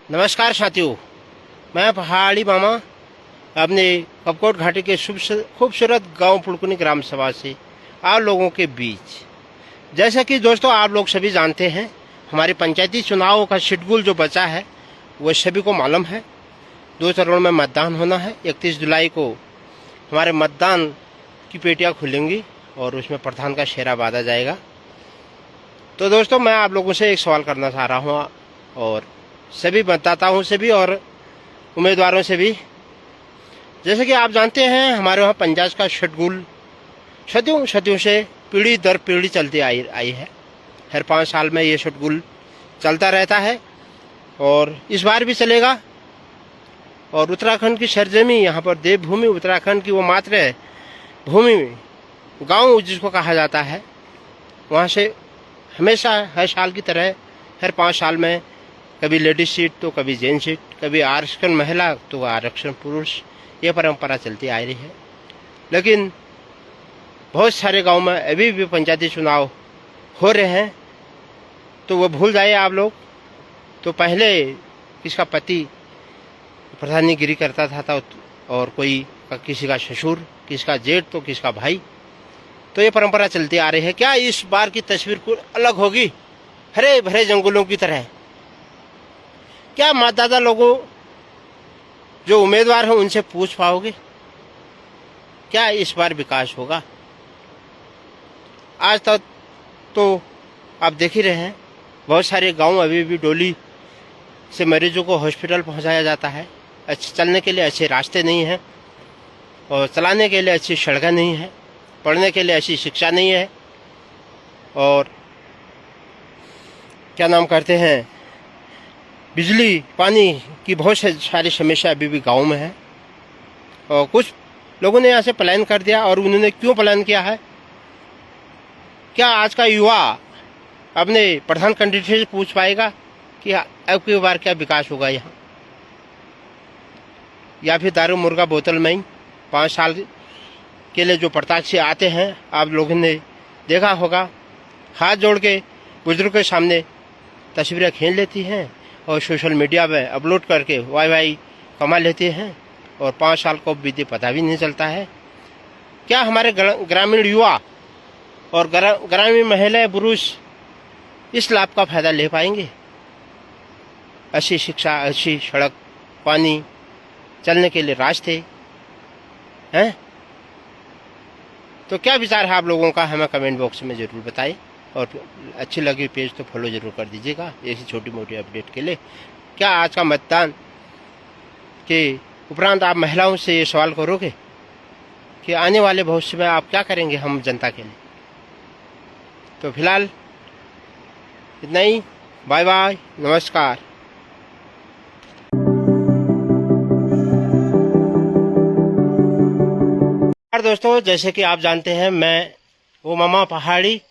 नमस्कार साथियों, मैं पहाड़ी मामा अपने कपकोट घाटी के खूबसूरत गांव पुड़कुनी ग्राम सभा से आप लोगों के बीच। जैसा कि दोस्तों आप लोग सभी जानते हैं, हमारे पंचायती चुनाव का शेड्यूल जो बचा है वो सभी को मालूम है। 2 चरणों में मतदान होना है। 31 जुलाई को हमारे मतदान की पेटियां खुलेंगी और उसमें प्रधान का शेरा बांधा जाएगा। तो दोस्तों मैं आप लोगों से एक सवाल करना चाह रहा हूँ और सभी मतदाताओं से भी और उम्मीदवारों से भी। जैसे कि आप जानते हैं, हमारे वहाँ पंचायत का शेड्यूल सदियों से पीढ़ी दर पीढ़ी चलती आई है। हर 5 साल में ये शेड्यूल चलता रहता है और इस बार भी चलेगा। और उत्तराखंड की सरजमी, यहाँ पर देवभूमि उत्तराखंड की वो मात्र भूमि गांव जिसको कहा जाता है, वहाँ से हमेशा हर साल की तरह हर 5 साल में कभी लेडीज सीट तो कभी जेंट्स सीट, कभी आरक्षण महिला तो आरक्षण पुरुष, ये परंपरा चलती आ रही है। लेकिन बहुत सारे गांव में अभी भी पंचायती चुनाव हो रहे हैं, तो वो भूल जाए आप लोग। तो पहले किसका पति प्रधानीगिरी करता था और कोई किसी का ससुर, किसका जेठ तो किसका भाई, तो ये परंपरा चलती आ रही है। क्या इस बार की तस्वीर कुछ अलग होगी? हरे भरे जंगलों की तरह क्या मतदाता लोगों जो उम्मीदवार हैं उनसे पूछ पाओगे? क्या इस बार विकास होगा? आज तक तो आप देख ही रहे हैं, बहुत सारे गांव अभी भी डोली से मरीजों को हॉस्पिटल पहुंचाया जाता है। चलने के लिए अच्छे रास्ते नहीं हैं और चलाने के लिए अच्छी सड़कें नहीं है, पढ़ने के लिए अच्छी शिक्षा नहीं है और क्या नाम करते हैं, बिजली पानी की बहुत सारी समस्या अभी भी गांव में है। और कुछ लोगों ने यहाँ से पलायन कर दिया। और उन्होंने क्यों पलायन किया है? क्या आज का युवा अपने प्रधान कैंडिडेट से पूछ पाएगा कि अब की बार क्या विकास होगा यहाँ? या फिर दारू मुर्गा बोतल में ही 5 साल के लिए जो प्रत्याशी आते हैं, आप लोगों ने देखा होगा, हाथ जोड़ के बुजुर्ग के सामने तस्वीरें खींच लेती हैं और सोशल मीडिया में अपलोड करके वाई कमा लेते हैं और 5 साल को बीते पता भी नहीं चलता है। क्या हमारे ग्रामीण युवा और ग्रामीण महिलाएं पुरुष इस लाभ का फायदा ले पाएंगे? अच्छी शिक्षा, अच्छी सड़क, पानी, चलने के लिए रास्ते हैं? तो क्या विचार है आप लोगों का, हमें कमेंट बॉक्स में ज़रूर बताएं। और अच्छी लगी पेज तो फॉलो जरूर कर दीजिएगा ऐसी छोटी मोटी अपडेट के लिए। क्या आज का मतदान के उपरांत आप महिलाओं से ये सवाल करोगे कि आने वाले भविष्य में आप क्या करेंगे हम जनता के लिए? तो फिलहाल इतना ही। बाय बाय, नमस्कार। दोस्तों, जैसे कि आप जानते हैं, मैं वो मामा पहाड़ी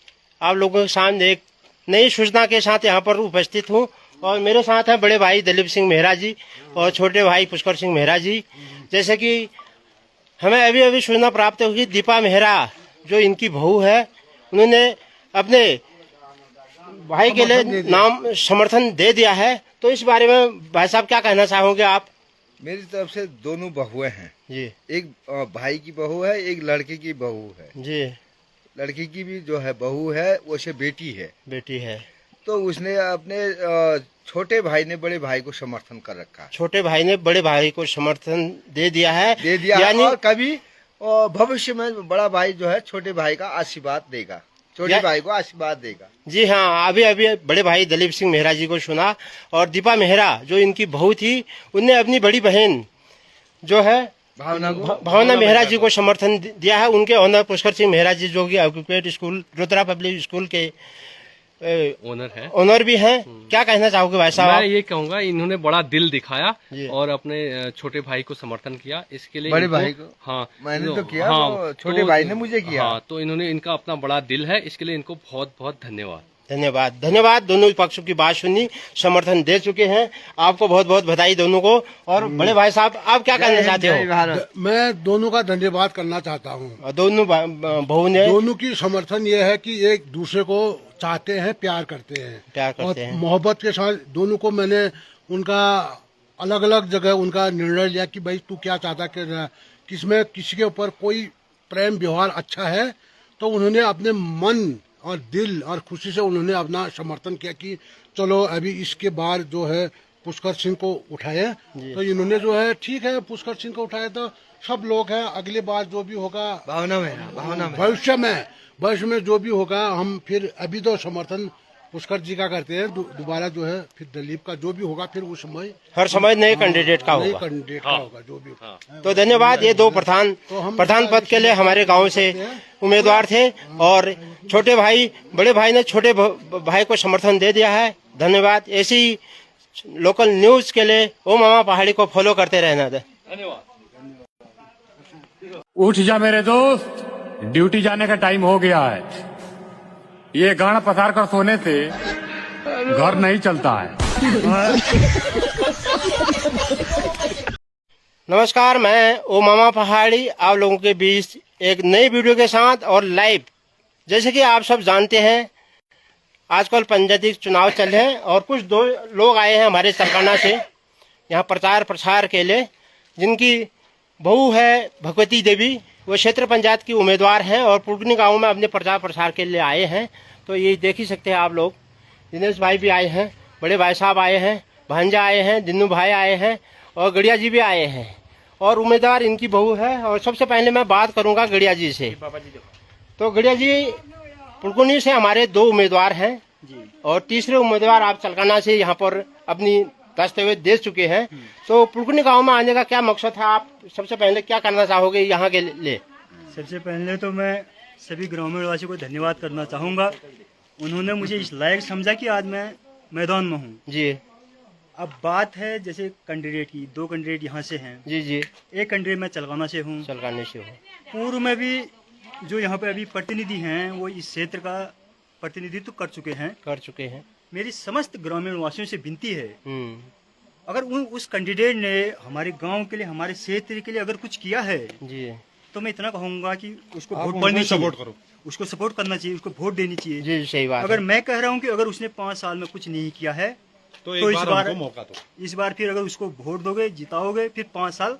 आप लोगों के सामने एक नई सूचना के साथ यहाँ पर उपस्थित हूँ। और मेरे साथ हैं बड़े भाई दिलीप सिंह मेहरा जी और छोटे भाई पुष्कर सिंह मेहरा जी। जैसे कि हमें अभी अभी सूचना प्राप्त हुई, दीपा मेहरा जो इनकी बहू है, उन्होंने अपने भाई के लिए नाम समर्थन दे दिया है। तो इस बारे में भाई साहब क्या कहना चाहोगे आप? मेरी तरफ से दोनों बहुएं हैं जी। एक भाई की बहू है, एक लड़के की बहू है जी। लड़की की भी जो है बहू है, वो से बेटी है। तो उसने अपने छोटे भाई ने बड़े भाई को समर्थन कर रखा है। छोटे भाई ने बड़े भाई को समर्थन दे दिया है। यानी और कभी भविष्य में बड़ा भाई जो है छोटे भाई का आशीर्वाद देगा, छोटे भाई को आशीर्वाद देगा। जी हाँ, अभी अभी बड़े भाई दिलीप सिंह मेहरा जी को सुना। और दीपा मेहरा जो इनकी बहू थी, उनने अपनी बड़ी बहन जो है भावना मेहरा जी को समर्थन दिया है। उनके ओनर पुष्कर सिंह मेहरा जी जो कि ऑक्यूपेड स्कूल रुद्रा पब्लिक स्कूल के ओनर भी हैं। क्या कहना चाहोगे भाई साहब? मैं ये कहूँगा, इन्होंने बड़ा दिल दिखाया और अपने छोटे भाई को समर्थन किया। इसके लिए बड़े भाई को हाँ मैंने तो किया, हाँ, छोटे भाई ने मुझे किया। हाँ, तो इन्होंने, इनका अपना बड़ा दिल है, इसके लिए इनको बहुत बहुत धन्यवाद। धन्यवाद। दोनों पक्षों की बात सुनी, समर्थन दे चुके हैं। आपको बहुत बहुत बधाई दोनों को। और बड़े भाई साहब, आप क्या कहना चाहते हो? मैं दोनों का धन्यवाद करना चाहता हूँ। दोनों बहू ने, दोनों की समर्थन ये है कि एक दूसरे को चाहते हैं, प्यार करते हैं और मोहब्बत के साथ दोनों को मैंने उनका अलग अलग जगह उनका निर्णय लिया कि भाई तू क्या चाहता कि किसमें किसी के ऊपर कोई प्रेम व्यवहार अच्छा है, तो उन्होंने अपने मन और दिल और खुशी से उन्होंने अपना समर्थन किया कि चलो अभी इसके बाद जो है पुष्कर सिंह को उठाए। तो इन्होंने जो है ठीक है पुष्कर सिंह को उठाया, तो सब लोग हैं अगली बार जो भी होगा भावना में भविष्य में जो भी होगा हम फिर अभी तो समर्थन पुष्कर जी का करते हैं, दोबारा जो है फिर दिलीप का जो भी होगा फिर उस समय हर समय नए कैंडिडेट का होगा, जो भी होगा। तो धन्यवाद। ये दो प्रधान पद के लिए हमारे गांव से उम्मीदवार थे और छोटे भाई बड़े भाई ने छोटे भाई को समर्थन दे दिया है। धन्यवाद। ऐसी लोकल न्यूज के लिए ओ मामा पहाड़ी को फॉलो करते रहना। उठ जा मेरे दोस्त, ड्यूटी जाने का टाइम हो गया है। ये गाना पसार कर सोने से घर नहीं चलता है। नमस्कार, मैं ओ मामा पहाड़ी आप लोगों के बीच एक नई वीडियो के साथ और लाइव। जैसे कि आप सब जानते हैं आजकल पंचायती चुनाव चल रहे हैं और कुछ दो लोग आए हैं हमारे सरकाना से यहाँ प्रचार प्रसार के लिए, जिनकी बहू है भगवती देवी, वो क्षेत्र पंचायत की उम्मीदवार हैं और पुरगनी गांव में अपने प्रचार प्रसार के लिए आए हैं। तो ये देख ही सकते हैं आप लोग। दिनेश भाई भी आए हैं, बड़े भाई साहब आए हैं, भांजा आए हैं, दिन्नू भाई आए हैं और गड़िया जी भी आए हैं और उम्मीदवार इनकी बहू है। और सबसे पहले मैं बात करूंगा गड़िया जी से। तो गड़िया जी पुरगनी से हमारे दो उम्मीदवार हैं और तीसरे उम्मीदवार आप चलकाना से यहाँ पर अपनी दस्तावेज दे चुके हैं। तो पुरगनी गांव में आने का क्या मकसद है? आप सबसे पहले क्या करना चाहोगे यहाँ के लिए? सबसे पहले तो मैं सभी ग्रामीण वासियों को धन्यवाद करना चाहूँगा। उन्होंने मुझे इस लायक समझा कि आज मैं मैदान में हूँ जी। अब बात है जैसे कैंडिडेट की, दो कैंडिडेट यहाँ से हैं जी जी। एक कैंडिडेट मैं चलगाना से हूँ। चलकाने से हो। पूर्व में भी जो यहाँ पे अभी प्रतिनिधि हैं वो इस क्षेत्र का प्रतिनिधित्व कर चुके हैं। मेरी समस्त ग्रामीण वासियों से विनती है, अगर उस कैंडिडेट ने हमारे गांव के लिए, हमारे क्षेत्र के लिए अगर कुछ किया है जी, तो मैं इतना कहूँगा कि उसको वोट पड़नी चाहिए, उसको सपोर्ट करना चाहिए, उसको वोट देनी चाहिए। जी सही बात। अगर मैं कह रहा हूँ कि अगर उसने 5 साल में कुछ नहीं किया है तो इस बार फिर अगर उसको वोट दोगे, जिताओगे, फिर 5 साल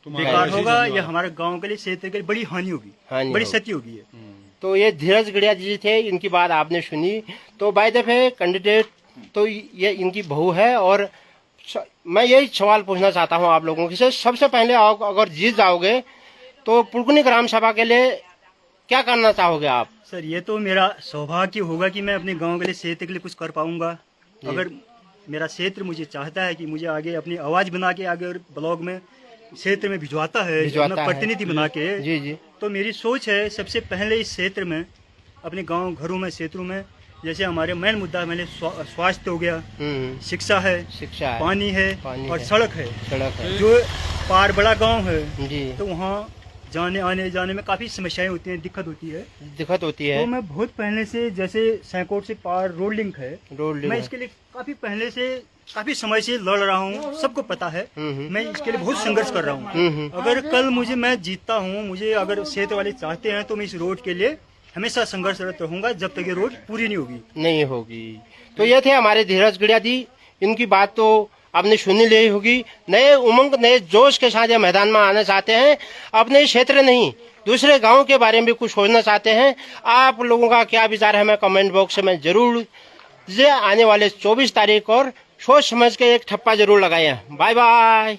बेकार होगा। यह हमारे गांव के लिए, क्षेत्र के लिए बड़ी हानि होगी, बड़ी क्षति होगी। तो ये धीरज गड़िया जी थे, इनकी बात आपने सुनी। तो बाय द वे कैंडिडेट तो ये इनकी बहू है और मैं यही सवाल पूछना चाहता हूँ आप लोगों से। सबसे पहले अगर जीत जाओगे तो पुरगनी ग्राम सभा के लिए क्या करना चाहोगे आप? सर ये तो मेरा सौभाग्य होगा कि मैं अपने गांव के लिए, क्षेत्र के लिए कुछ कर पाऊंगा। अगर मेरा क्षेत्र मुझे चाहता है कि मुझे आगे अपनी आवाज बना के आगे ब्लॉग में, क्षेत्र में भिजवाता है अपना प्रतिनिधि बना के, जी जी, तो मेरी सोच है सबसे पहले इस क्षेत्र में, अपने गांव घरों में, क्षेत्रों में, जैसे हमारे मेन मुद्दा मैंने स्वास्थ्य हो गया, शिक्षा है, पानी है और सड़क है। जो पार बड़ा गांव है तो वहाँ आने जाने में काफी समस्याएं होती हैं, दिक्कत होती है। तो मैं बहुत पहले से, जैसे सैकोट से पार रोड लिंक है, मैं इसके लिए काफी समय से लड़ रहा हूँ, सबको पता है। मैं इसके लिए बहुत संघर्ष कर रहा हूँ। अगर कल मैं जीतता हूँ, मुझे अगर क्षेत्र वाले चाहते हैं तो मैं इस रोड के लिए हमेशा संघर्षरत रहूंगा जब तक ये रोड पूरी नहीं होगी। तो ये थे हमारे धीरज गड़िया जी। इनकी बात तो आपने सुनी ली होगी। नए उमंग, नए जोश के साथ ये मैदान में आना चाहते हैं, अपने क्षेत्र नहीं दूसरे गांव के बारे में भी कुछ सोचना चाहते हैं। आप लोगों का क्या विचार है, हमें कमेंट बॉक्स में जरूर आने वाले 24 तारीख और सोच समझ के एक ठप्पा जरूर लगाएं। Bye bye.